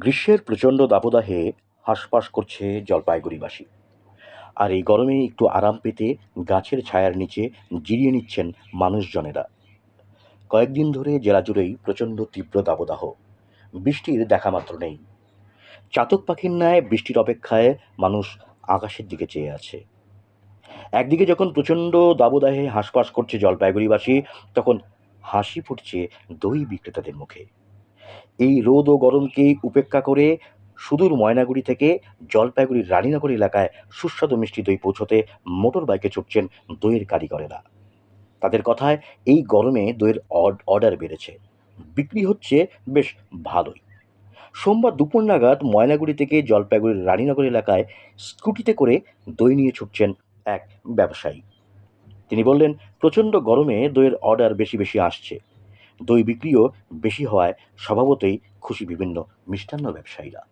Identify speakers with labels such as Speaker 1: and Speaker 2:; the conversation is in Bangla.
Speaker 1: গ্রীষ্মের প্রচণ্ড দাবদাহে হাঁসফাঁস করছে জলপাইগুড়িবাসী। আর এই গরমে একটু আরাম পেতে গাছের ছায়ার নিচে জিরিয়ে নিচ্ছেন মানুষজনেরা। কয়েকদিন ধরে জেলা জুড়েই প্রচণ্ড তীব্র দাবদাহ, বৃষ্টির দেখা মাত্র নেই। চাতক পাখির ন্যায় বৃষ্টির অপেক্ষায় মানুষ আকাশের দিকে চেয়ে আছে। একদিকে যখন প্রচণ্ড দাবদাহে হাঁসফাঁস করছে জলপাইগুড়িবাসী, তখন হাসি ফুটছে দই বিক্রেতাদের মুখে। এই রোদ ও গরমকে উপেক্ষা করে সুদূর ময়নাগুড়ি থেকে জলপাইগুড়ির রানীনগর এলাকায় সুস্বাদু মিষ্টি দই পৌঁছতে মোটর বাইকে ছুটছেন দইয়ের কারিগরেরা। তাদের কথায় এই গরমে দইয়ের অর্ডার বেড়েছে, বিক্রি হচ্ছে বেশ ভালোই। সোমবার দুপুর নাগাদ ময়নাগুড়ি থেকে জলপাইগুড়ির রানীনগর এলাকায় স্কুটিতে করে দই নিয়ে ছুটছেন এক ব্যবসায়ী। তিনি বললেন, প্রচণ্ড গরমে দইয়ের অর্ডার বেশি বেশি আসছে। দই বিক্রিও বেশি হওয়ায় স্বভাবতই খুশি বিভিন্ন মিষ্টান্ন ব্যবসায়ীরা।